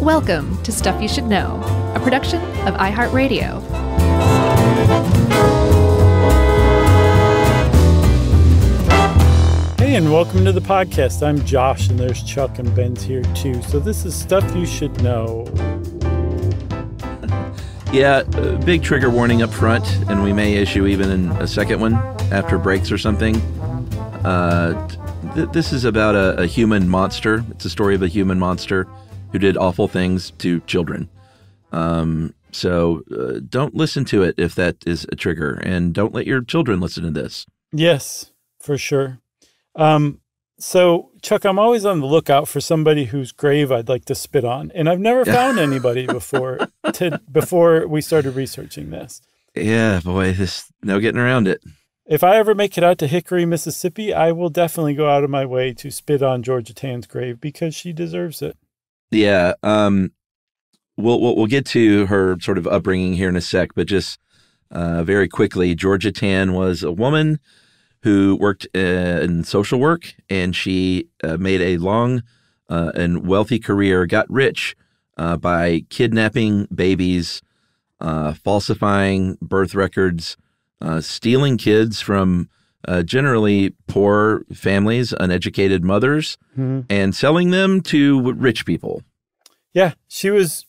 Welcome to Stuff You Should Know, a production of iHeartRadio. Hey, and welcome to the podcast. I'm Josh, and there's Chuck and Ben's here too. So this is Stuff You Should Know. Yeah, big trigger warning up front, and we may issue even a second one after breaks or something. This is about a human monster. It's a story of a human monster who did awful things to children. So don't listen to it if that is a trigger, and don't let your children listen to this. Yes, for sure. So, Chuck, I'm always on the lookout for somebody whose grave I'd like to spit on, and I've never found anybody before we started researching this. Yeah, boy, there's no getting around it. If I ever make it out to Hickory, Mississippi, I will definitely go out of my way to spit on Georgia Tann's grave because she deserves it. Yeah, we'll get to her sort of upbringing here in a sec, but just very quickly, Georgia Tann was a woman who worked in social work, and she made a long and wealthy career, got rich by kidnapping babies, falsifying birth records, stealing kids from generally poor families, uneducated mothers, and selling them to rich people. Yeah, she was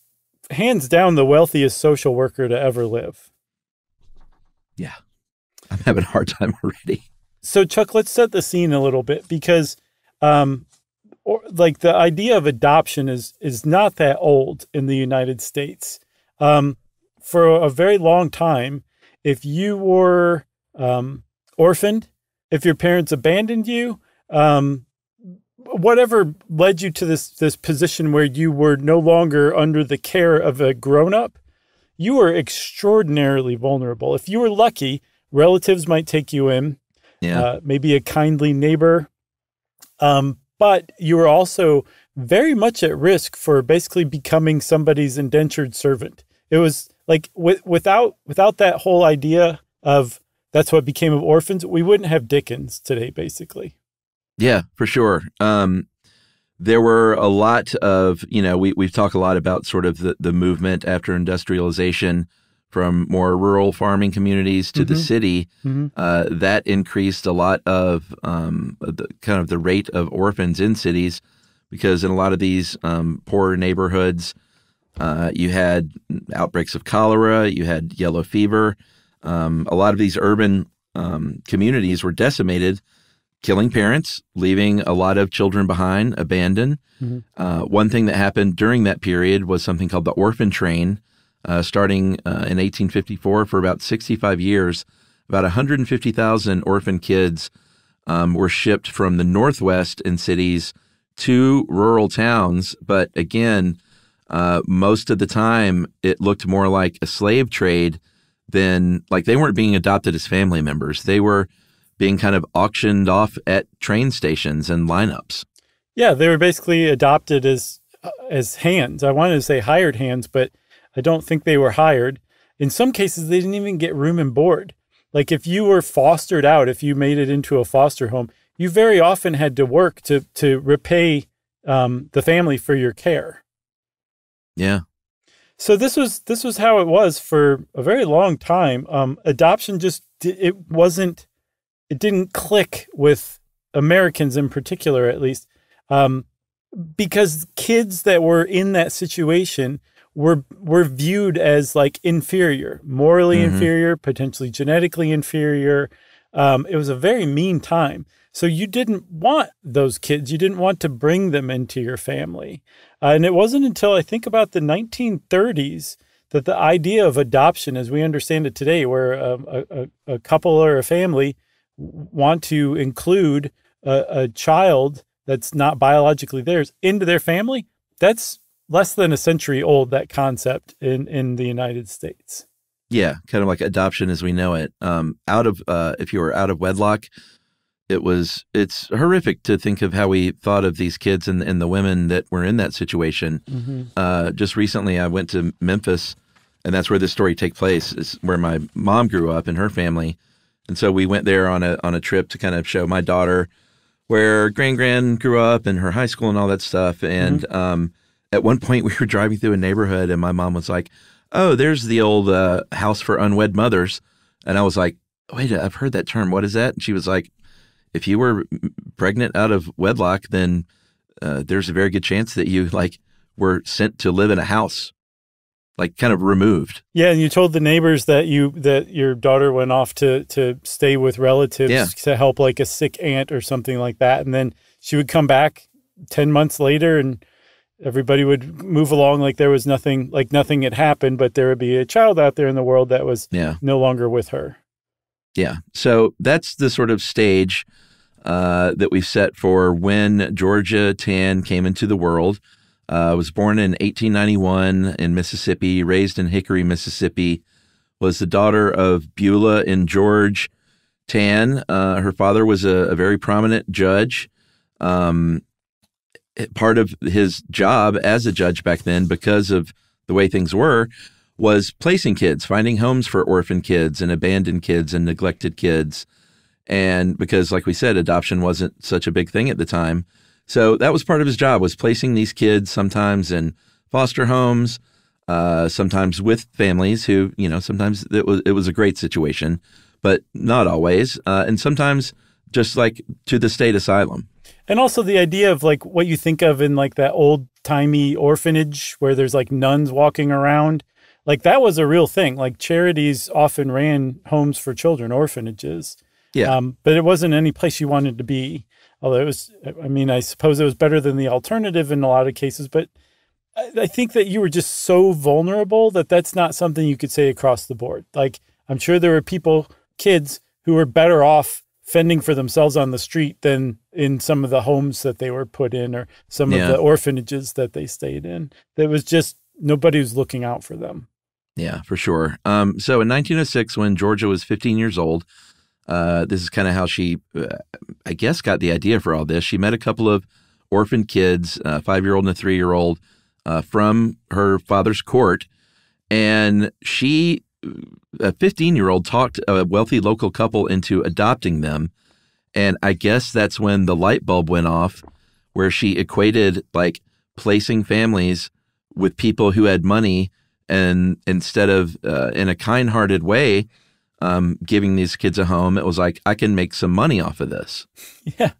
hands down the wealthiest social worker to ever live. Yeah, I'm having a hard time already. So, Chuck, let's set the scene a little bit because, the idea of adoption is not that old in the United States. For a very long time, if you were orphaned, if your parents abandoned you, whatever led you to this position where you were no longer under the care of a grown-up, you were extraordinarily vulnerable. If you were lucky, relatives might take you in. Yeah. Maybe a kindly neighbor. But you were also very much at risk for basically becoming somebody's indentured servant. It was like without that whole idea of that's what became of orphans, we wouldn't have Dickens today, basically. Yeah, for sure. There were a lot of, we've talked a lot about sort of the movement after industrialization from more rural farming communities to the city. That increased a lot of the rate of orphans in cities, because in a lot of these poorer neighborhoods, you had outbreaks of cholera, you had yellow fever. A lot of these urban communities were decimated, killing parents, leaving a lot of children behind, abandoned. One thing that happened during that period was something called the Orphan Train. Starting in 1854 for about 65 years, about 150,000 orphan kids were shipped from the Northwest in cities to rural towns. But again, most of the time it looked more like a slave trade than like they weren't being adopted as family members. They were being kind of auctioned off at train stations and lineups. Yeah, they were basically adopted as hands. I wanted to say hired hands, but I don't think they were hired. In some cases, they didn't even get room and board. Like if you were fostered out, if you made it into a foster home, you very often had to work to repay the family for your care. Yeah. So this was how it was for a very long time. Adoption it didn't click with Americans in particular, at least, because kids that were in that situation were viewed as like inferior, morally inferior, potentially genetically inferior. It was a very mean time. So you didn't want those kids. You didn't want to bring them into your family. And it wasn't until I think about the 1930s that the idea of adoption, as we understand it today, where a couple or a family want to include a child that's not biologically theirs into their family, that's less than a century old, that concept in the United States. Yeah, kind of like adoption as we know it. If you were out of wedlock, it's horrific to think of how we thought of these kids and the women that were in that situation. Just recently, I went to Memphis, and that's where this story takes place. Is where my mom grew up and her family, and so we went there on a trip to kind of show my daughter where Gran grew up and her high school and all that stuff. And At one point, we were driving through a neighborhood, and my mom was like, "Oh, there's the old house for unwed mothers." And I was like, "Wait, I've heard that term. What is that?" And she was like, "If you were pregnant out of wedlock, then there's a very good chance that you were sent to live in a house, kind of removed." Yeah, and you told the neighbors that your daughter went off to stay with relatives to help a sick aunt or something like that, and then she would come back 10 months later, and everybody would move along like there was nothing, nothing had happened, but there would be a child out there in the world that was no longer with her. Yeah. So that's the sort of stage that we set for when Georgia Tann came into the world. Was born in 1891 in Mississippi, raised in Hickory, Mississippi, was the daughter of Beulah and George Tann. Her father was a very prominent judge. Part of his job as a judge back then, because of the way things were, was placing kids, finding homes for orphan kids and abandoned kids and neglected kids. And because, like we said, adoption wasn't such a big thing at the time. So that was part of his job, was placing these kids sometimes in foster homes, sometimes with families who, sometimes it was a great situation, but not always. And sometimes just to the state asylum. And also the idea of what you think of in that old timey orphanage where there's nuns walking around, that was a real thing. Charities often ran homes for children, orphanages. Yeah. But it wasn't any place you wanted to be. Although it was, I suppose it was better than the alternative in a lot of cases. But I think that you were just so vulnerable that that's not something you could say across the board. I'm sure there were kids who were better off fending for themselves on the street than in some of the homes that they were put in or some of the orphanages that they stayed in. There was just nobody was looking out for them. Yeah, for sure. So in 1906, when Georgia was 15 years old, this is kind of how she, I guess, got the idea for all this. She met a couple of orphan kids, a 5-year-old and a 3-year-old, from her father's court. And she, a 15-year-old, talked a wealthy local couple into adopting them. And I guess that's when the light bulb went off, where she equated placing families with people who had money, and instead of in a kind-hearted way giving these kids a home, it was I can make some money off of this. Yeah.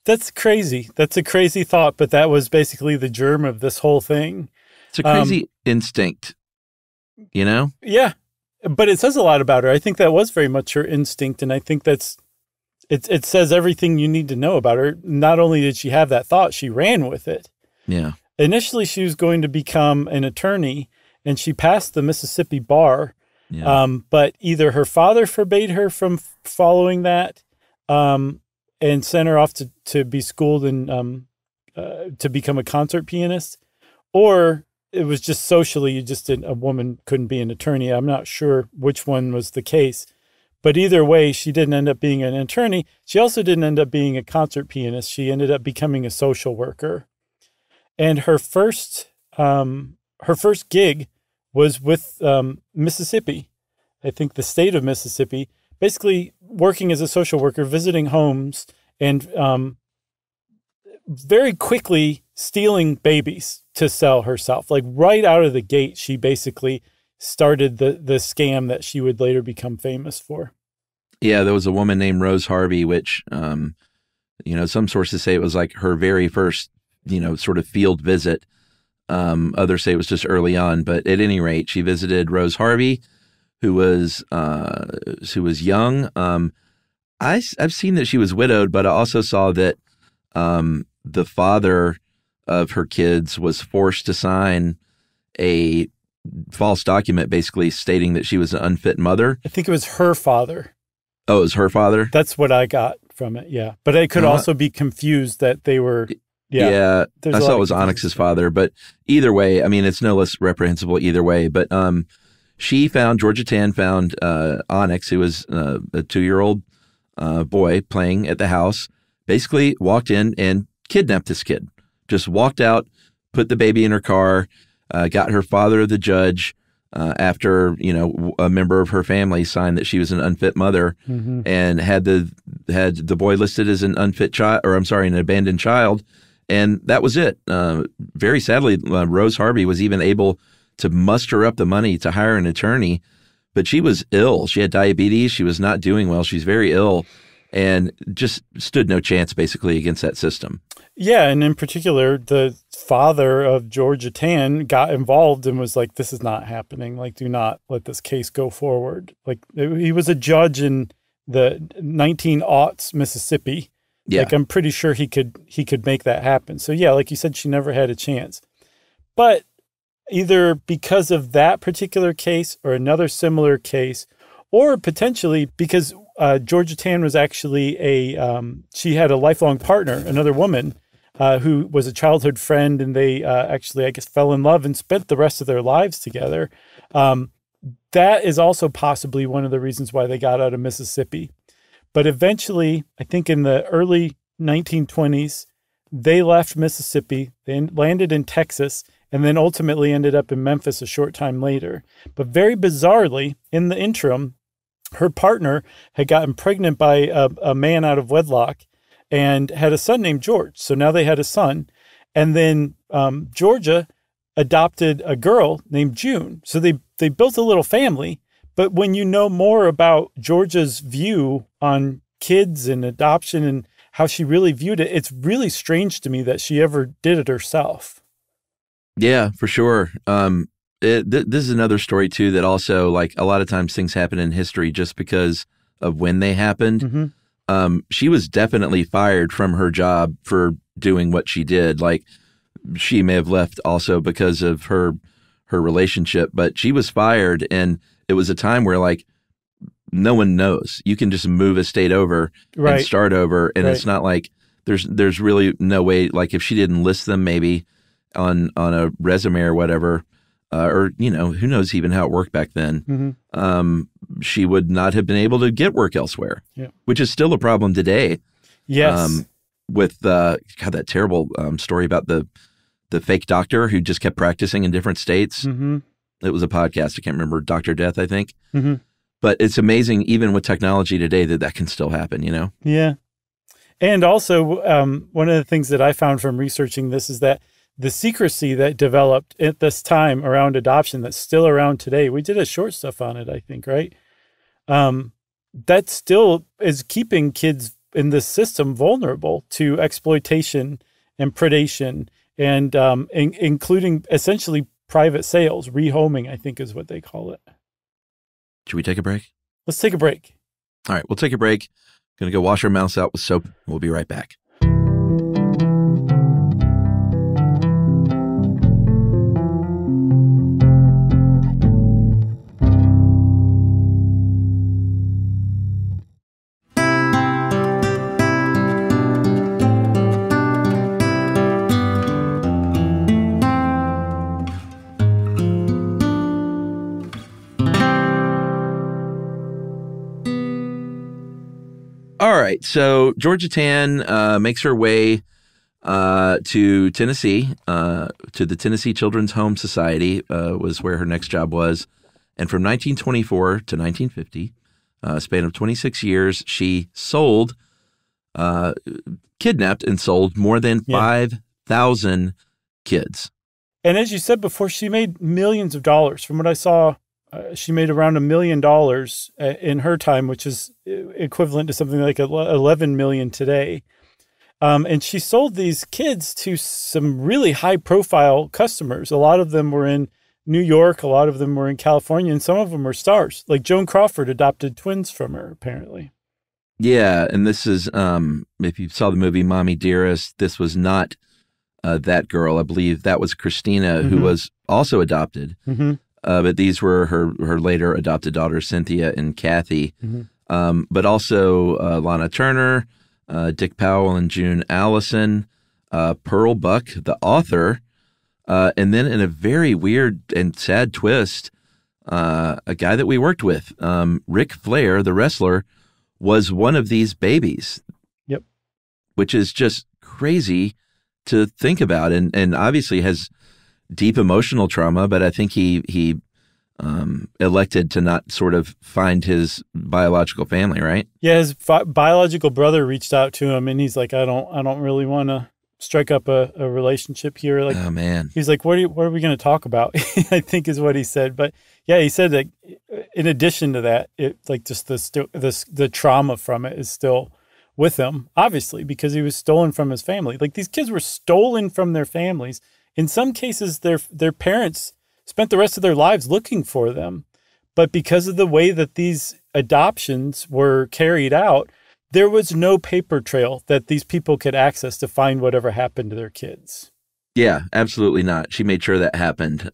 That's crazy. That's a crazy thought, but that was basically the germ of this whole thing. It's a crazy instinct, Yeah, but it says a lot about her. I think that was very much her instinct, and I think it says everything you need to know about her. Not only did she have that thought, she ran with it. Yeah. Initially, she was going to become an attorney, and she passed the Mississippi bar, but either her father forbade her from following that and sent her off to be schooled and to become a concert pianist, or it was just socially, a woman couldn't be an attorney. I'm not sure which one was the case, but either way, she didn't end up being an attorney. She also didn't end up being a concert pianist. She ended up becoming a social worker. And her first gig was with Mississippi, I think the state of Mississippi, basically working as a social worker, visiting homes, and very quickly stealing babies to sell herself. Right out of the gate, she basically started the scam that she would later become famous for. Yeah, there was a woman named Rose Harvey, which, some sources say it was her very first, sort of field visit. Others say it was just early on, but at any rate, she visited Rose Harvey, who was young. I've seen that she was widowed, but I also saw that the father of her kids was forced to sign a false document basically stating that she was an unfit mother. I think it was her father. Oh, it was her father? That's what I got from it, yeah. But I could also be confused that they were... Yeah, I thought it was Onyx's father, but either way, it's no less reprehensible either way. But Georgia Tann found Onyx, who was a 2-year-old boy playing at the house, basically walked in and kidnapped this kid. Just walked out, put the baby in her car, got her father, the judge, after a member of her family signed that she was an unfit mother, and had the boy listed as an unfit child, or I'm sorry, an abandoned child, And that was it. Very sadly, Rose Harvey was even able to muster up the money to hire an attorney, but she was ill. She had diabetes. She was not doing well. She's very ill and just stood no chance basically against that system. Yeah, and in particular, the father of Georgia Tann got involved and was like, this is not happening. Like, do not let this case go forward. Like, he was a judge in the 1900s Mississippi. Yeah. Like, I'm pretty sure he could make that happen. So, yeah, like you said, she never had a chance. But either because of that particular case or another similar case, or potentially because Georgia Tann was actually she had a lifelong partner, another woman, who was a childhood friend, and they actually, I guess, fell in love and spent the rest of their lives together. That is also possibly one of the reasons why they got out of Mississippi. But eventually, I think in the early 1920s, they left Mississippi, they landed in Texas, and then ultimately ended up in Memphis a short time later. But very bizarrely, in the interim, her partner had gotten pregnant by a man out of wedlock and had a son named George. So now they had a son. And then Georgia adopted a girl named June. So they built a little family. But when you know more about Georgia's view on kids and adoption and how she really viewed it, it's really strange to me that she ever did it herself. Yeah, for sure. This is another story, too, that also, like, a lot of times things happen in history just because of when they happened. Mm-hmm. She was definitely fired from her job for doing what she did. Like, she may have left also because of her relationship, but she was fired, and it was a time where, like, no one knows. You can just move a state over and start over, and it's not like there's really no way. Like, if she didn't list them maybe on a resume or whatever, or, you know, who knows even how it worked back then, she would not have been able to get work elsewhere, which is still a problem today. Yes. With God, that terrible story about the fake doctor who just kept practicing in different states. Mm-hmm. It was a podcast. I can't remember, Dr. Death, I think. Mm-hmm. But it's amazing, even with technology today, that can still happen, you know? Yeah. And also, one of the things that I found from researching this is that the secrecy that developed at this time around adoption that's still around today, we did a short stuff on it, I think, right? That still is keeping kids in this system vulnerable to exploitation and predation, and including essentially private sales. Rehoming, I think, is what they call it. Should we take a break? Let's take a break. All right, we'll take a break. Going to go wash our mouths out with soap. We'll be right back. All right, so Georgia Tann makes her way to Tennessee, to the Tennessee Children's Home Society was where her next job was. And from 1924 to 1950, a span of 26 years, she kidnapped and sold more than 5,000 kids. And as you said before, she made millions of dollars. From what I saw, she made around $1 million in her time, which is equivalent to something like 11 million today. And she sold these kids to some really high-profile customers. A lot of them were in New York, a lot of them were in California, and some of them were stars. Like Joan Crawford adopted twins from her, apparently. Yeah, and this is, if you saw the movie Mommy Dearest, this was not that girl. I believe that was Christina, who was also adopted. But these were her later adopted daughters, Cynthia and Kathy. But also Lana Turner, Dick Powell and June Allison, Pearl Buck, the author, and then in a very weird and sad twist, a guy that we worked with, Ric Flair, the wrestler, was one of these babies. Yep. Which is just crazy to think about, and obviously has deep emotional trauma, but I think he elected to not sort of find his biological family, right? Yeah, his biological brother reached out to him, and he's like, I don't really want to strike up a relationship here. Like, oh man, he's like, what are we going to talk about? I think is what he said. But yeah, he said that in addition to that, it like just the trauma from it is still with him, obviously, because he was stolen from his family. Like, these kids were stolen from their families. In some cases, their parents spent the rest of their lives looking for them. But because of the way that these adoptions were carried out, there was no paper trail that these people could access to find whatever happened to their kids. Yeah, absolutely not. She made sure that happened.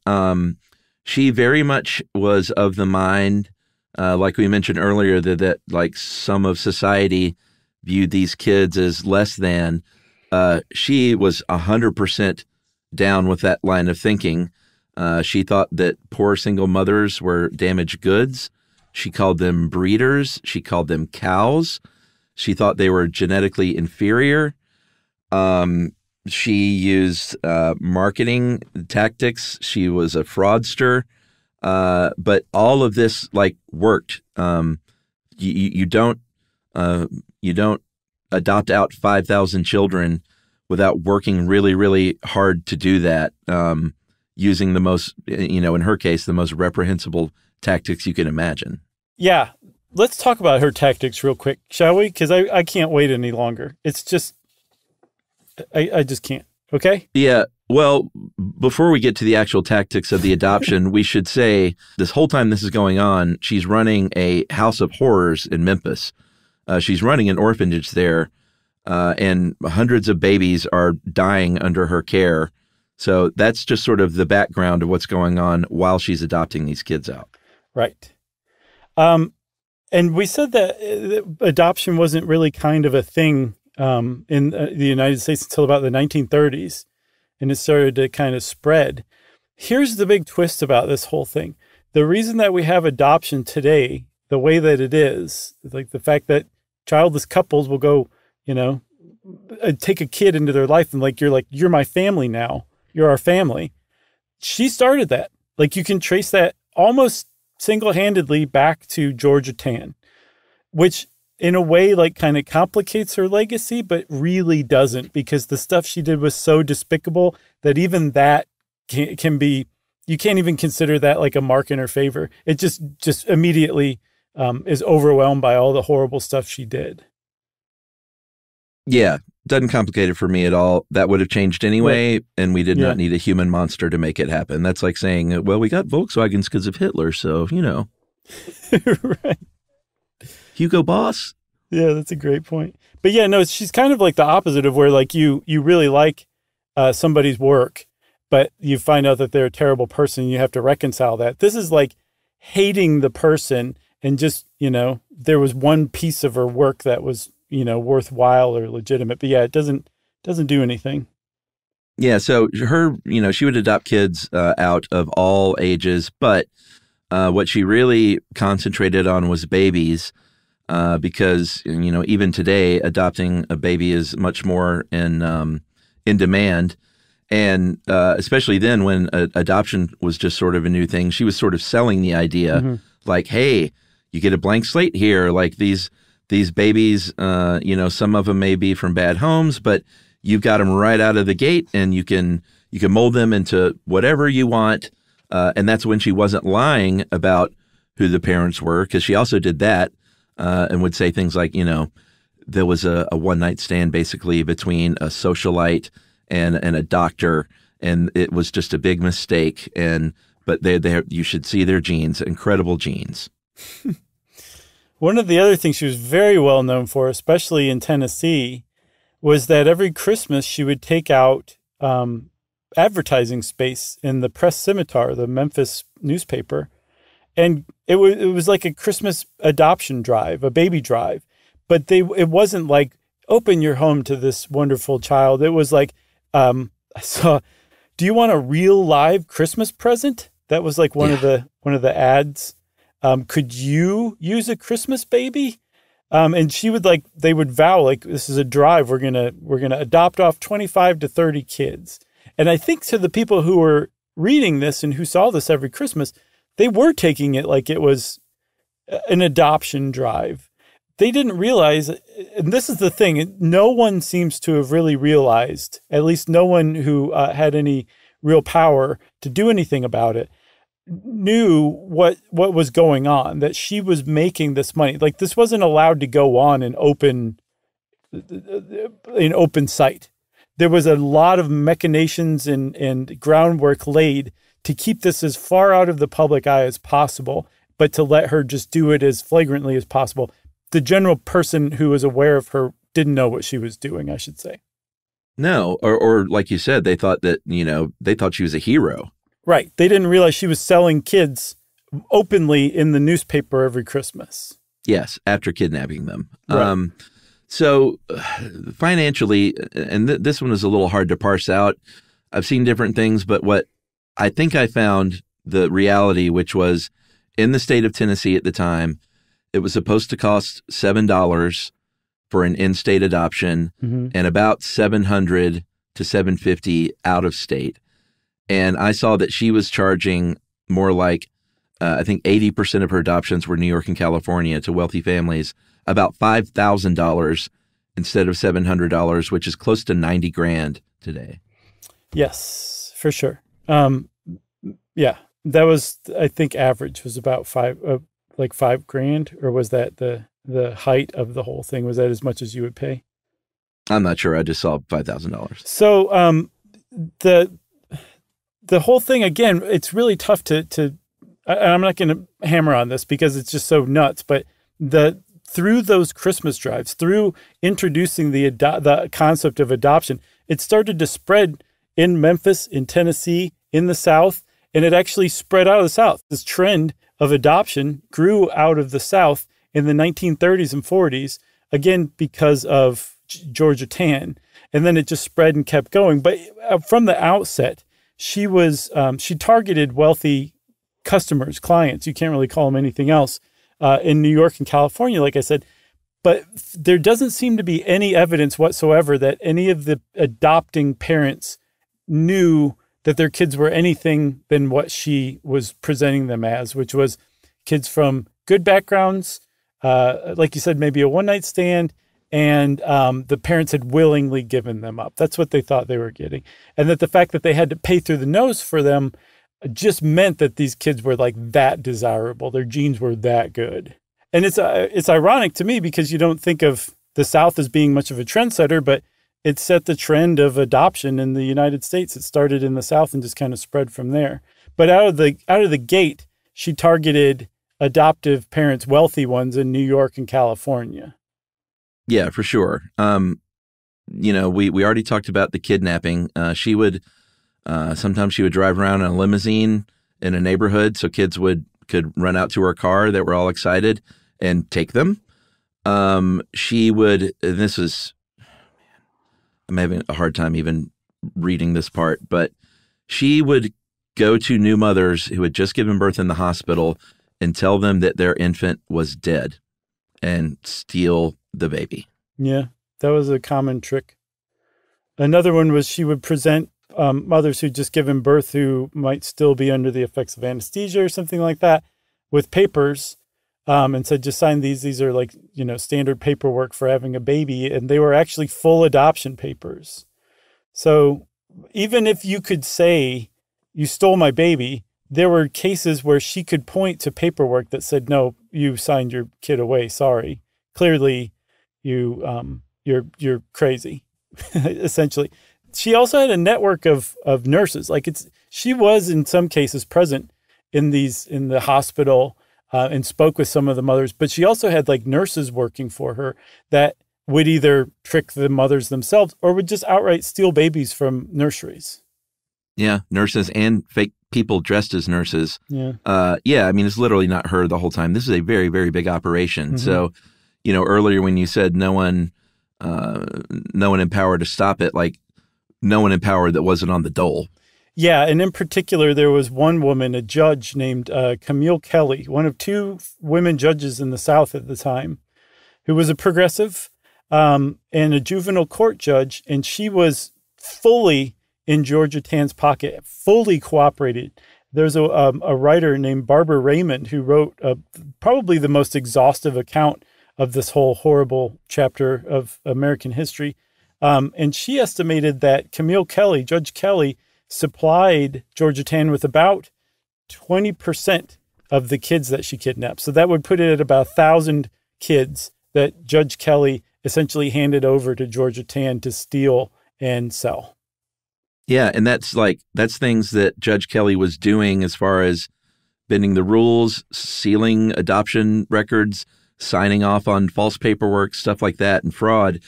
She very much was of the mind, like we mentioned earlier, that like some of society viewed these kids as less than. She was 100% down with that line of thinking. She thought that poor single mothers were damaged goods. She called them breeders. She called them cows. She thought they were genetically inferior. She used marketing tactics. She was a fraudster. But all of this like worked. You don't adopt out 5,000 children without working really, really hard to do that. Using the most, in her case, the most reprehensible tactics you can imagine. Yeah. Let's talk about her tactics real quick, shall we? Because I can't wait any longer. It's just, I just can't. Okay? Yeah. Well, before we get to the actual tactics of the adoption, we should say this whole time this is going on, she's running a house of horrors in Memphis. She's running an orphanage there, and hundreds of babies are dying under her care. So that's just sort of the background of what's going on while she's adopting these kids out. Right. And we said that adoption wasn't really kind of a thing in the United States until about the 1930s, and it started to kind of spread. Here's the big twist about this whole thing. The reason that we have adoption today, the way that it is, like the fact that childless couples will go, take a kid into their life and you're my family now. You're our family. She started that. Like, you can trace that almost single-handedly back to Georgia Tann, which in a way like kind of complicates her legacy, but really doesn't, because the stuff she did was so despicable that even that can be, you can't even consider that like a mark in her favor. It just immediately is overwhelmed by all the horrible stuff she did. Yeah, doesn't complicate it for me at all. That would have changed anyway, and we did not need a human monster to make it happen. That's like saying, well, we got Volkswagens because of Hitler, so, Right. Hugo Boss. Yeah, that's a great point. But yeah, no, she's kind of like the opposite of where like you really like somebody's work, but you find out that they're a terrible person and you have to reconcile that. This is like hating the person and just, there was one piece of her work that was worthwhile or legitimate, but yeah, it doesn't do anything. Yeah. So her, she would adopt kids out of all ages, but what she really concentrated on was babies, because, even today, adopting a baby is much more in demand. And especially then when adoption was just sort of a new thing, she was sort of selling the idea like, hey, you get a blank slate here. Like these babies, some of them may be from bad homes, but you've got them right out of the gate, and you can mold them into whatever you want. And that's when she wasn't lying about who the parents were, because she also did that and would say things like, there was a one-night stand basically between a socialite and a doctor, and it was just a big mistake. But you should see their genes, incredible genes. One of the other things she was very well known for, especially in Tennessee, was that every Christmas she would take out advertising space in the Press Scimitar, the Memphis newspaper. And it was like a Christmas adoption drive, a baby drive. But it wasn't like, open your home to this wonderful child. It was like, I saw, do you want a real live Christmas present? That was like one of the ads. Could you use a Christmas baby? And she would they would vow like, this is a drive. We're going to adopt off 25 to 30 kids. And I think to the people who were reading this and who saw this every Christmas, they were taking it like it was an adoption drive. they didn't realize, and this is the thing, no one seems to have really realized, at least no one who had any real power to do anything about it, knew what was going on, that she was making this money. Like, this wasn't allowed to go on in open sight. There was a lot of machinations and groundwork laid to keep this as far out of the public eye as possible, but to let her just do it as flagrantly as possible. The general person who was aware of her didn't know what she was doing, I should say. No, or like you said, they thought that, they thought she was a hero. Right. They didn't realize she was selling kids openly in the newspaper every Christmas. Yes, after kidnapping them. Right. So financially, and this one is a little hard to parse out. I've seen different things, but what I think I found the reality, which was in the state of Tennessee at the time, it was supposed to cost $7 for an in-state adoption and about $700 to $750 out of state. And I saw that she was charging more like, I think 80% of her adoptions were New York and California to wealthy families, about $5,000 instead of $700, which is close to 90 grand today. Yes, for sure. Yeah, that was, I think, average was about $5,000, or was that the height of the whole thing? Was that as much as you would pay? I'm not sure. I just saw $5,000. So the whole thing, again, it's really tough to I'm not going to hammer on this because it's just so nuts, but through those Christmas drives, through introducing the concept of adoption, it started to spread in Memphis, in Tennessee, in the South, and it actually spread out of the South. This trend of adoption grew out of the South in the 1930s and 40s, again, because of Georgia Tann. And then it just spread and kept going. But from the outset, she targeted wealthy customers, clients. You can't really call them anything else in New York and California, like I said. But there doesn't seem to be any evidence whatsoever that any of the adopting parents knew that their kids were anything than what she was presenting them as, which was kids from good backgrounds, like you said, maybe a one-night stand, and the parents had willingly given them up. That's what they thought they were getting. And that the fact that they had to pay through the nose for them just meant that these kids were like that desirable. Their genes were that good. And it's ironic to me because you don't think of the South as being much of a trendsetter, but it set the trend of adoption in the United States. It started in the South and just kind of spread from there. But out of the gate, she targeted adoptive parents, wealthy ones in New York and California. Yeah, for sure. We already talked about the kidnapping. She would sometimes she would drive around in a limousine in a neighborhood, so kids could run out to her car that were all excited and take them. She would, and this is, I'm having a hard time even reading this part, but she would go to new mothers who had just given birth in the hospital and tell them that their infant was dead and steal the baby. Yeah, that was a common trick. Another one was she would present mothers who'd just given birth who might still be under the effects of anesthesia or something like that with papers and said, just sign these. These are like, standard paperwork for having a baby. And they were actually full adoption papers. So even if you could say you stole my baby, there were cases where she could point to paperwork that said, no, you signed your kid away. Sorry. Clearly you're crazy, essentially. She also had a network of nurses. She was in some cases present in the hospital and spoke with some of the mothers, but she also had nurses working for her that would either trick the mothers themselves or would just outright steal babies from nurseries. Yeah, nurses and fake people dressed as nurses. Yeah. It's literally not her the whole time. This is a very, very big operation. Mm-hmm. So, earlier when you said no one in power to stop it, no one in power that wasn't on the dole. Yeah, and in particular, there was one woman, a judge named Camille Kelly, one of two women judges in the South at the time, who was a progressive and a juvenile court judge, and she was fully in Georgia Tann's pocket, fully cooperated. There's a writer named Barbara Raymond who wrote probably the most exhaustive account of this whole horrible chapter of American history. And she estimated that Judge Kelly, supplied Georgia Tann with about 20% of the kids that she kidnapped. So that would put it at about 1,000 kids that Judge Kelly essentially handed over to Georgia Tann to steal and sell. Yeah, and that's things that Judge Kelly was doing as far as bending the rules, sealing adoption records, signing off on false paperwork, stuff like that, and fraud,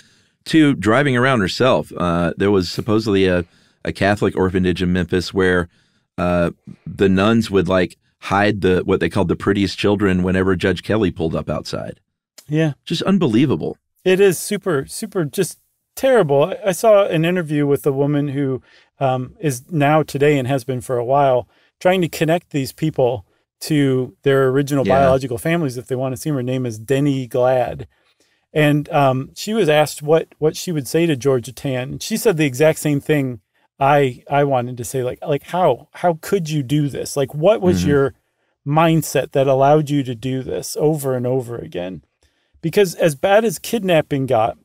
to driving around herself. There was supposedly a Catholic orphanage in Memphis where the nuns would hide what they called the prettiest children whenever Judge Kelly pulled up outside. Yeah. Just unbelievable. It is super, super just terrible. I saw an interview with a woman who is now today and has been for a while trying to connect these people to their original biological families if they want to see them. Her name is Denny Glad. And she was asked what she would say to Georgia Tann. And she said the exact same thing I wanted to say, like how could you do this? Like, what was your mindset that allowed you to do this over and over again? Because as bad as kidnapping got,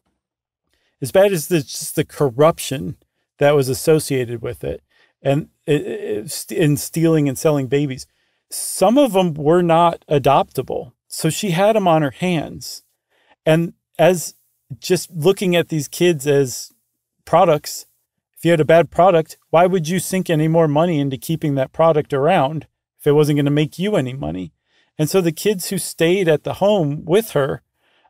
as bad as just the corruption that was associated with it, and in stealing and selling babies, some of them were not adoptable. So she had them on her hands. And as just looking at these kids as products, if you had a bad product, why would you sink any more money into keeping that product around if it wasn't going to make you any money? And so the kids who stayed at the home with her,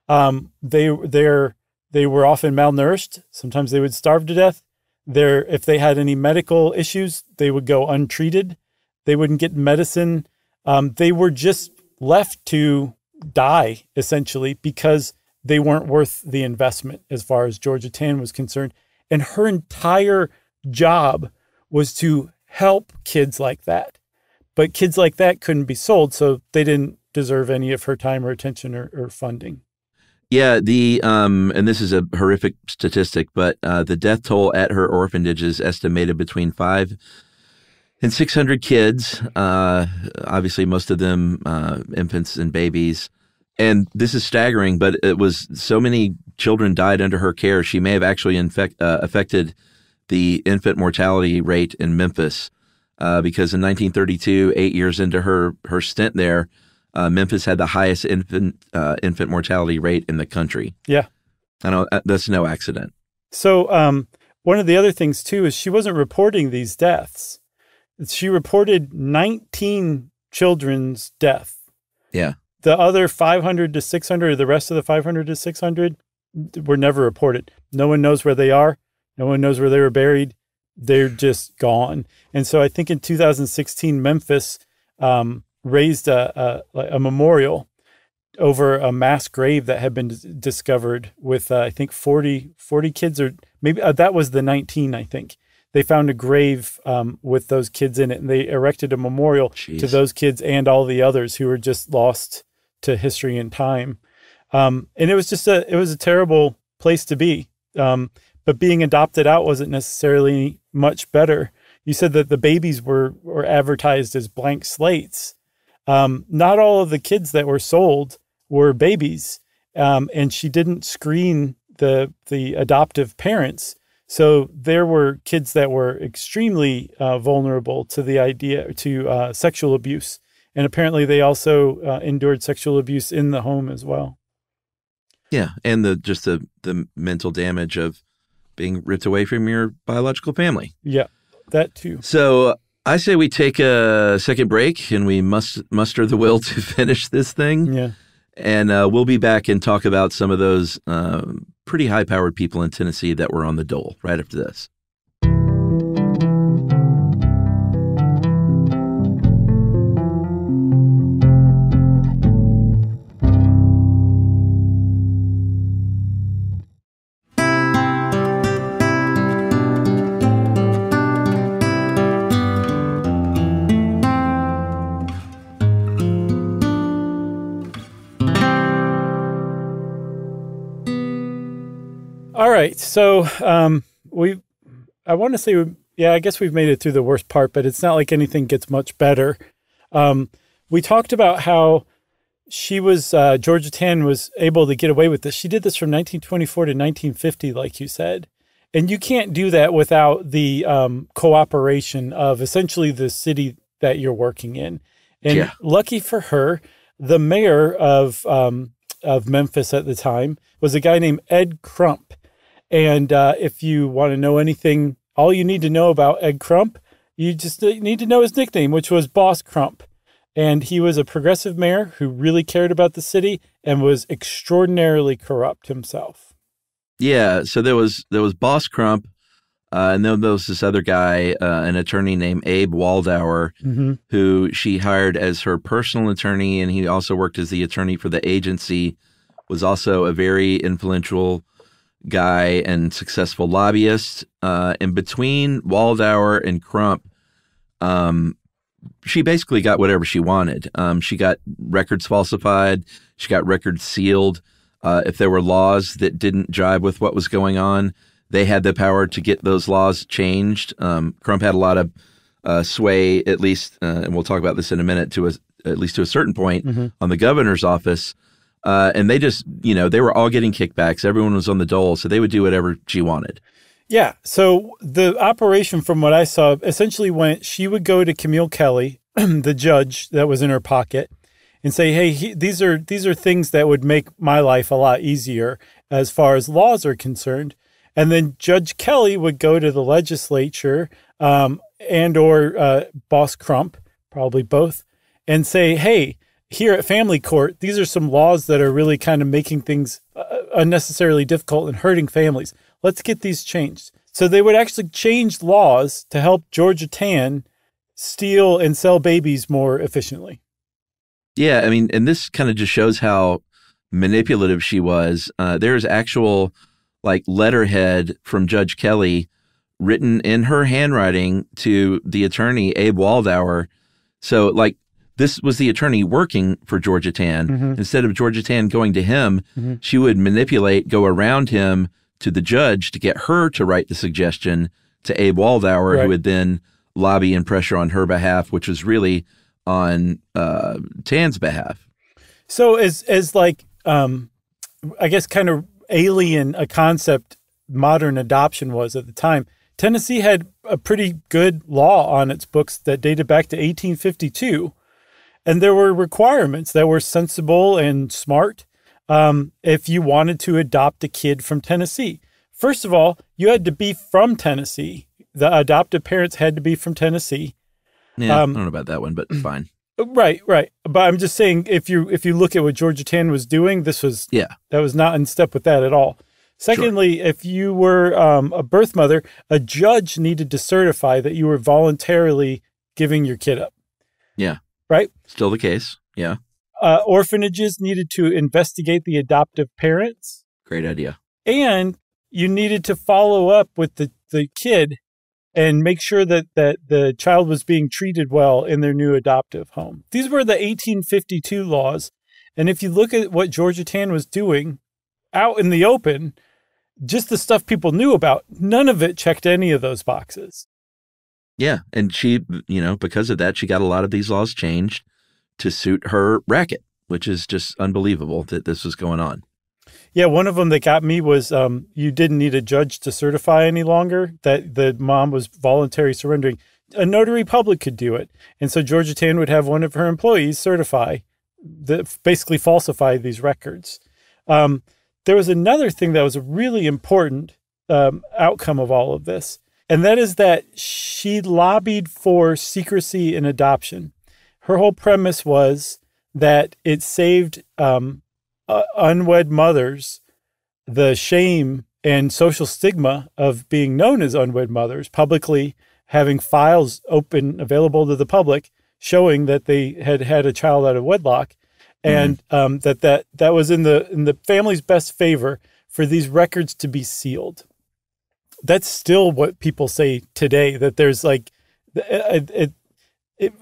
they were often malnourished. Sometimes they would starve to death. If they had any medical issues, they would go untreated. They wouldn't get medicine. They were just left to die, essentially, because they weren't worth the investment as far as Georgia Tann was concerned. And her entire job was to help kids like that. But kids like that couldn't be sold, so they didn't deserve any of her time or attention or funding. Yeah, and this is a horrific statistic, but the death toll at her orphanage is estimated between 500 and 600 kids, obviously most of them infants and babies. And this is staggering, but it was so many children died under her care. She may have actually affected the infant mortality rate in Memphis because in 1932, 8 years into her stint there, Memphis had the highest infant mortality rate in the country. Yeah. I know that's no accident. So one of the other things, too, is she wasn't reporting these deaths. She reported 19 children's death. Yeah. The other 500 to 600, or the rest of the 500 to 600 were never reported. No one knows where they are. No one knows where they were buried. They're just gone. And so I think in 2016, Memphis raised a memorial over a mass grave that had been discovered with, I think, 40 kids, or maybe that was the 19, I think. They found a grave with those kids in it, and they erected a memorial to those kids and all the others who were just lost to history and time. And it was just it was a terrible place to be. But being adopted out wasn't necessarily much better. You said that the babies were advertised as blank slates. Not all of the kids that were sold were babies, and she didn't screen the adoptive parents. So there were kids that were extremely vulnerable to the idea to sexual abuse. And apparently they also endured sexual abuse in the home as well. Yeah, and the mental damage of being ripped away from your biological family. Yeah, that too. So I say we take a second break and we must muster the will to finish this thing. Yeah. And we'll be back and talk about some of those pretty high-powered people in Tennessee that were on the dole right after this. All right. So I want to say, I guess we've made it through the worst part, but it's not like anything gets much better. We talked about how she was, Georgia Tann was able to get away with this. She did this from 1924 to 1950, like you said. And you can't do that without the cooperation of essentially the city that you're working in. And lucky for her, the mayor of Memphis at the time was a guy named Ed Crump. And if you want to know anything, all you need to know about Ed Crump, you just need to know his nickname, which was Boss Crump. And he was a progressive mayor who really cared about the city and was extraordinarily corrupt himself. Yeah, so there was Boss Crump, and then there was this other guy, an attorney named Abe Walau, who she hired as her personal attorney, and he also worked as the attorney for the agency, was also a very influential guy and successful lobbyist. And between Walau and Crump, she basically got whatever she wanted. She got records falsified. She got records sealed. If there were laws that didn't jive with what was going on, they had the power to get those laws changed. Crump had a lot of sway, at least, and we'll talk about this in a minute, at least to a certain point, on the governor's office. And they just, they were all getting kickbacks. Everyone was on the dole, so they would do whatever she wanted. Yeah. So the operation, from what I saw, essentially went, she would go to Camille Kelly, the judge that was in her pocket, and say, hey, these are things that would make my life a lot easier as far as laws are concerned. And then Judge Kelly would go to the legislature and or Boss Crump, probably both, and say, hey, here at family court, these are some laws that are really kind of making things unnecessarily difficult and hurting families. Let's get these changed. So they would actually change laws to help Georgia Tann steal and sell babies more efficiently. Yeah, I mean, and this kind of just shows how manipulative she was. There's actual letterhead from Judge Kelly written in her handwriting to the attorney, Abe Walau. So this was the attorney working for Georgia Tann. Instead of Georgia Tann going to him, she would go around him to the judge to get her to write the suggestion to Abe Walau, who would then lobby and pressure on her behalf, which was really on Tann's behalf. So as I guess kind of alien a concept modern adoption was at the time, Tennessee had a pretty good law on its books that dated back to 1852. And there were requirements that were sensible and smart if you wanted to adopt a kid from Tennessee. First of all, you had to be from Tennessee. The adoptive parents had to be from Tennessee. Yeah, I don't know about that one, but fine. Right. But I'm just saying, if you look at what Georgia Tann was doing, that was not in step with that at all. Secondly, if you were a birth mother, a judge needed to certify that you were voluntarily giving your kid up. Yeah. Right? Still the case. Yeah. Orphanages needed to investigate the adoptive parents. Great idea. And you needed to follow up with the kid and make sure that the child was being treated well in their new adoptive home. These were the 1852 laws. And if you look at what Georgia Tann was doing out in the open, just the stuff people knew about, none of it checked any of those boxes. Yeah. And she, because of that, she got a lot of these laws changed to suit her racket, which is just unbelievable that this was going on. Yeah, one of them that got me was you didn't need a judge to certify any longer that the mom was voluntarily surrendering. A notary public could do it. And so Georgia Tann would have one of her employees certify, basically falsify these records. There was another thing that was a really important outcome of all of this, and that is that she lobbied for secrecy in adoption. Her whole premise was that it saved unwed mothers the shame and social stigma of being known as unwed mothers, publicly having files open, available to the public, showing that they had had a child out of wedlock, and that was in the family's best favor for these records to be sealed. That's still what people say today, that there's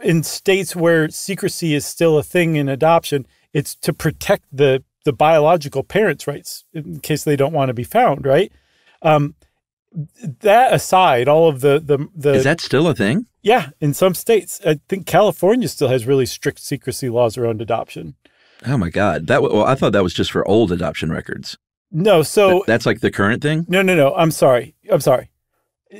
in states where secrecy is still a thing in adoption, it's to protect the biological parents' rights in case they don't want to be found, right? That aside, all of the Is that still a thing? Yeah, in some states. I think California still has really strict secrecy laws around adoption. Oh my God. I thought that was just for old adoption records. No, so that's like the current thing? No. I'm sorry.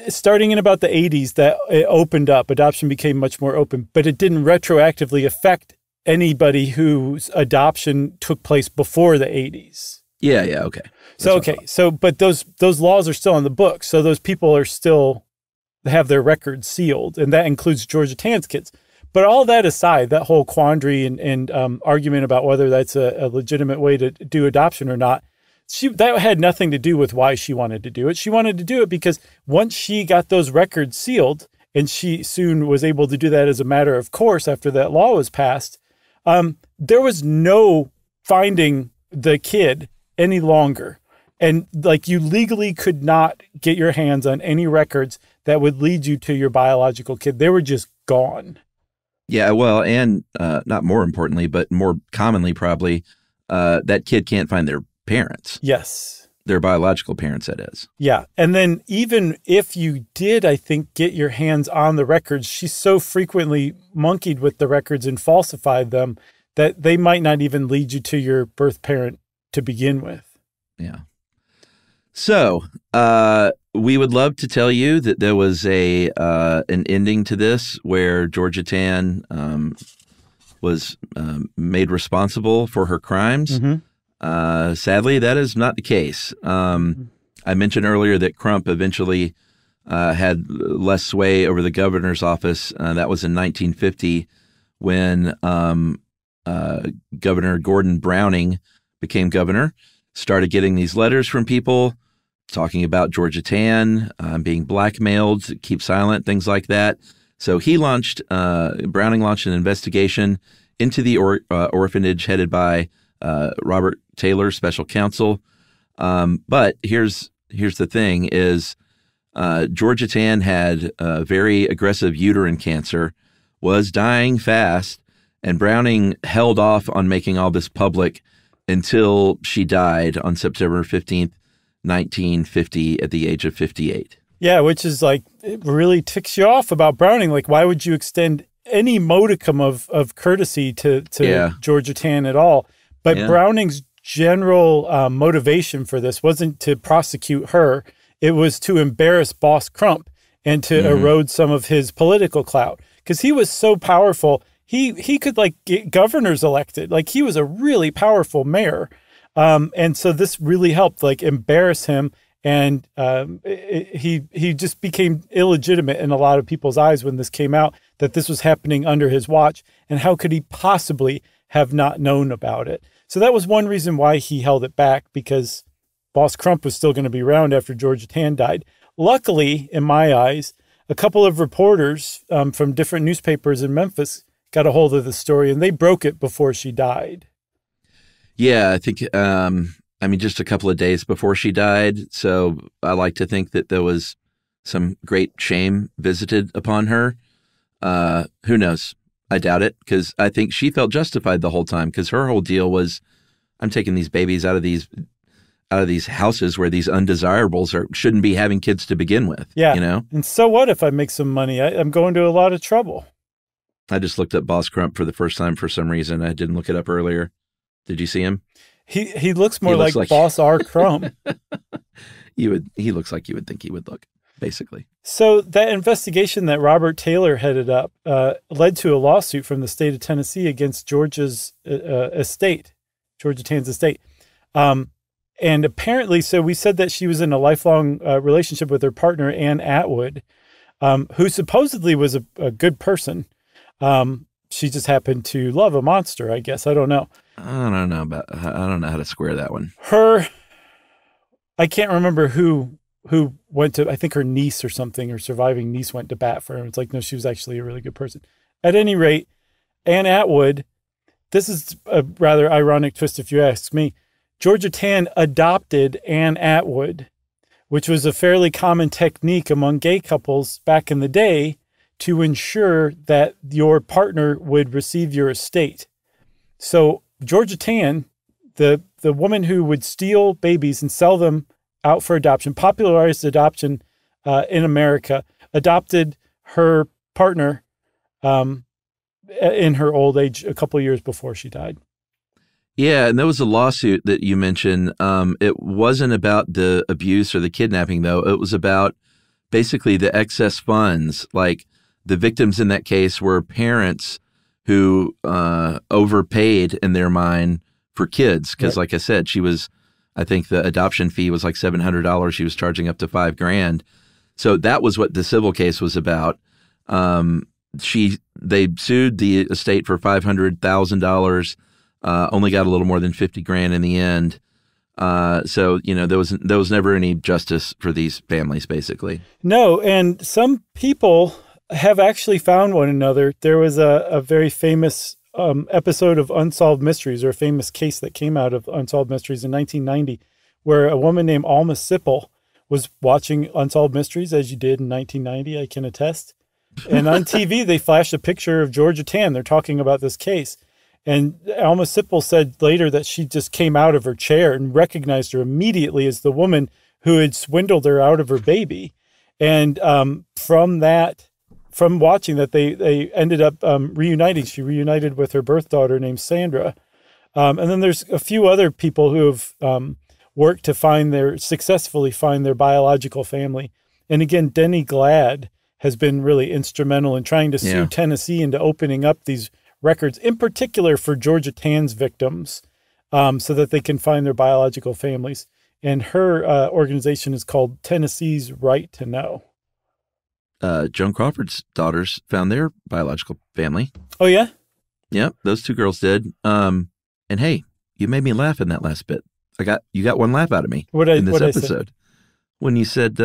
Starting in about the 80s, that it opened up. Adoption became much more open, but it didn't retroactively affect anybody whose adoption took place before the 80s. Yeah, okay. But those laws are still on the books. So those people are still have their records sealed, and that includes Georgia Tann's kids. But all that aside, that whole quandary and argument about whether that's a legitimate way to do adoption or not, that had nothing to do with why she wanted to do it. She wanted to do it because once she got those records sealed, and she soon was able to do that as a matter of course after that law was passed, there was no finding the kid any longer. And like you legally could not get your hands on any records that would lead you to your biological kid. They were just gone. Yeah, well, and not more importantly, but more commonly probably, that kid can't find their parents. Yes. Their biological parents, that is. Yeah. And then even if you did, I think, get your hands on the records, she so frequently monkeyed with the records and falsified them that they might not even lead you to your birth parent to begin with. Yeah. So we would love to tell you that there was an ending to this where Georgia Tann was made responsible for her crimes. Mm-hmm. Sadly, that is not the case. I mentioned earlier that Crump eventually had less sway over the governor's office. That was in 1950 when Governor Gordon Browning became governor, started getting these letters from people talking about Georgia Tann being blackmailed, keep silent, things like that. So Browning launched an investigation into the orphanage headed by Robert Taylor, special counsel. But here's the thing is Georgia Tann had very aggressive uterine cancer, was dying fast, and Browning held off on making all this public until she died on September 15th, 1950 at the age of 58. Yeah, which is like, it really ticks you off about Browning. Like, why would you extend any modicum of courtesy to Georgia Tann at all? But Browning's general motivation for this wasn't to prosecute her. It was to embarrass Boss Crump and to erode some of his political clout. Because he was so powerful, he could like get governors elected. Like he was a really powerful mayor. And so this really helped like embarrass him. And he just became illegitimate in a lot of people's eyes when this came out, that this was happening under his watch. And how could he possibly have not known about it? So that was one reason why he held it back, because Boss Crump was still going to be around after Georgia Tann died. Luckily, in my eyes, a couple of reporters from different newspapers in Memphis got a hold of the story, and they broke it before she died. Yeah, I think, just a couple of days before she died. So I like to think that there was some great shame visited upon her. Who knows? I doubt it, because I think she felt justified the whole time, because her whole deal was, I'm taking these babies out of these houses where these undesirables shouldn't be having kids to begin with. Yeah. You know? And so what if I make some money? I'm going to a lot of trouble. I just looked up Boss Crump for the first time for some reason. I didn't look it up earlier. Did you see him? He looks more like Boss R. Crump. He looks like you would think he would look, basically. So that investigation that Robert Taylor headed up led to a lawsuit from the state of Tennessee against Georgia Tann's estate. And apparently, so we said that she was in a lifelong relationship with her partner, Ann Atwood, who supposedly was a good person. She just happened to love a monster, I guess. I don't know. I don't know how to square that one. I can't remember who went to, I think her niece or something, her surviving niece went to bat for her. It's like, no, she was actually a really good person. At any rate, Ann Atwood, this is a rather ironic twist if you ask me. Georgia Tann adopted Ann Atwood, which was a fairly common technique among gay couples back in the day to ensure that your partner would receive your estate. So Georgia Tann, the woman who would steal babies and sell them out for adoption, popularized adoption in America, adopted her partner in her old age a couple of years before she died. Yeah, and there was a lawsuit that you mentioned. It wasn't about the abuse or the kidnapping, though. It was about basically the excess funds. Like the victims in that case were parents who overpaid in their mind for kids. Because like I said, I think the adoption fee was like $700. She was charging up to $5,000. So that was what the civil case was about. They sued the estate for $500,000. Only got a little more than $50,000 in the end. So there was never any justice for these families, basically. No, and some people have actually found one another. There was a very famous episode of Unsolved Mysteries, or a famous case that came out of Unsolved Mysteries in 1990, where a woman named Alma Sipple was watching Unsolved Mysteries, as you did in 1990, I can attest. And on TV, they flashed a picture of Georgia Tann. They're talking about this case. And Alma Sipple said later that she just came out of her chair and recognized her immediately as the woman who had swindled her out of her baby. And from watching that, they ended up reuniting. She reunited with her birth daughter named Sandra. And then there's a few other people who have worked to successfully find their biological family. And again, Denny Glad has been really instrumental in trying to sue Tennessee into opening up these records, in particular for Georgia Tann's victims, so that they can find their biological families. And her organization is called Tennessee's Right to Know. Joan Crawford's daughters found their biological family. Oh, yeah? Yep, those two girls did. And hey, you made me laugh in that last bit. You got one laugh out of me in this episode. When you said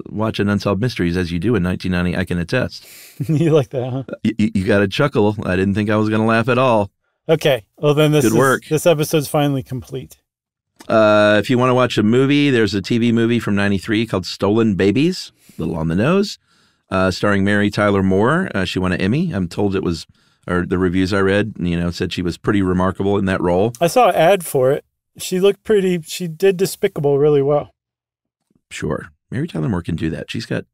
watching Unsolved Mysteries, as you do in 1990, I can attest. You like that, huh? You got a chuckle. I didn't think I was going to laugh at all. Okay. Well, then Good work. This episode's finally complete. If you want to watch a movie, there's a TV movie from 93 called Stolen Babies, a little on the nose, starring Mary Tyler Moore. She won an Emmy. I'm told the reviews I read, said she was pretty remarkable in that role. I saw an ad for it. She looked pretty. She did Despicable really well. Sure. Mary Tyler Moore can do that. She's got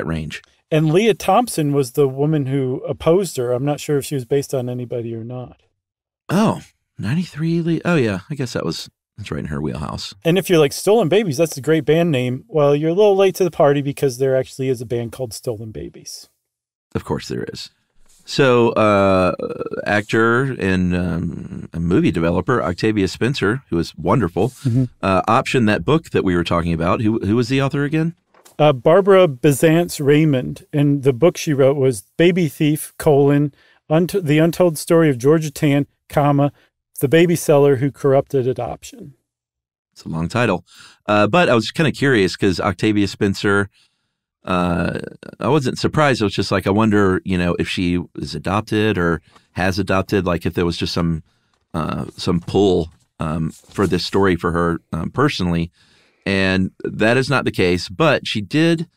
range. And Leah Thompson was the woman who opposed her. I'm not sure if she was based on anybody or not. Oh, 93. Oh, yeah. I guess that's right in her wheelhouse. And if you're like Stolen Babies, that's a great band name. Well, you're a little late to the party because there actually is a band called Stolen Babies. Of course there is. So, actor and a movie developer, Octavius Spencer, who is wonderful, optioned that book that we were talking about. Who was the author again? Barbara Bizantz Raymond. And the book she wrote was Baby Thief, The Untold Story of Georgia Tann, The Baby Seller Who Corrupted Adoption. It's a long title. But I was kind of curious because Octavia Spencer, I wasn't surprised. I was just like, I wonder, if she was adopted or has adopted, like if there was just some pull for this story for her personally. And that is not the case. But she did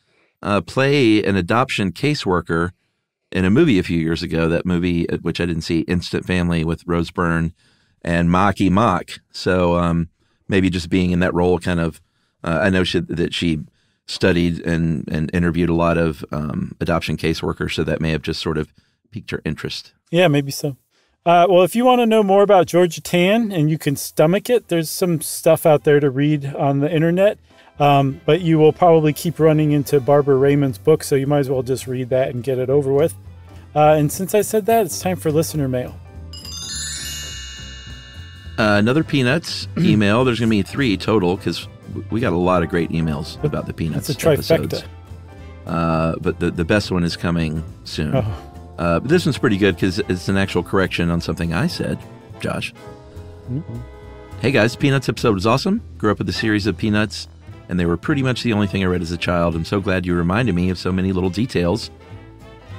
play an adoption caseworker in a movie a few years ago, that movie, which I didn't see, Instant Family with Rose Byrne and Mocky Mock. So maybe just being in that role kind of, I know that she studied and interviewed a lot of adoption caseworkers, so that may have just sort of piqued her interest. Yeah, maybe so. Well, if you want to know more about Georgia Tann and you can stomach it, there's some stuff out there to read on the internet. But you will probably keep running into Barbara Raymond's book, so you might as well just read that and get it over with. And since I said that, it's time for listener mail. Another Peanuts email. There's going to be 3 total because we got a lot of great emails about the Peanuts. It's a trifecta. Episodes. But the best one is coming soon. But this one's pretty good because it's an actual correction on something I said, Josh. Mm-hmm. Hey guys, Peanuts episode was awesome. Grew up with a series of Peanuts, and they were pretty much the only thing I read as a child. I'm so glad you reminded me of so many little details.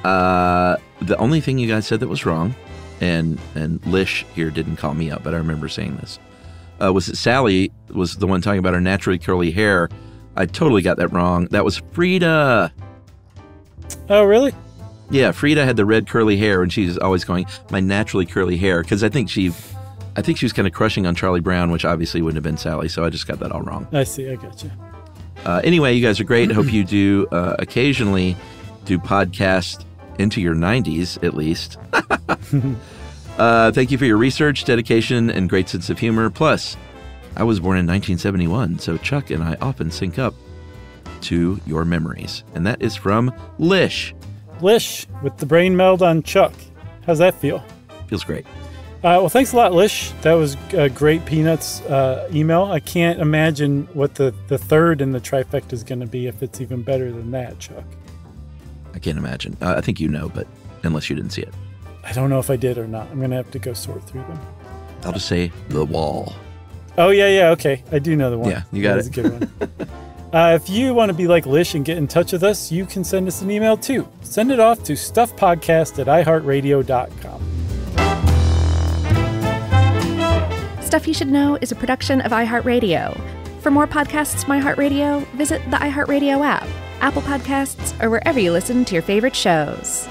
The only thing you guys said that was wrong, and Lish here didn't call me up, but I remember saying this, was that Sally was the one talking about her naturally curly hair. I totally got that wrong. That was Frida. Oh, really? Yeah, Frida had the red curly hair, and she's always going, my naturally curly hair, because I think she was kind of crushing on Charlie Brown, which obviously wouldn't have been Sally, so I just got that all wrong. I see, I got you. Anyway, you guys are great. I hope you do occasionally do podcasts into your 90s, at least. Thank you for your research, dedication, and great sense of humor. Plus, I was born in 1971, so Chuck and I often sync up to your memories. And that is from Lish. Lish, with the brain meld on Chuck. How's that feel? Feels great. Well, thanks a lot, Lish. That was a great Peanuts email. I can't imagine what the third in the trifecta is going to be, if it's even better than that, Chuck. I can't imagine. I think you know, but unless you didn't see it. I don't know if I did or not. I'm going to have to go sort through them. I'll just say The Wall. Oh, yeah, okay. I do know the one. Yeah, you got it. That was a good one. If you want to be like Lish and get in touch with us, you can send us an email too. Send it off to stuffpodcast@iheartradio.com. Stuff You Should Know is a production of iHeartRadio. For more podcasts from iHeartRadio, visit the iHeartRadio app, Apple Podcasts, or wherever you listen to your favorite shows.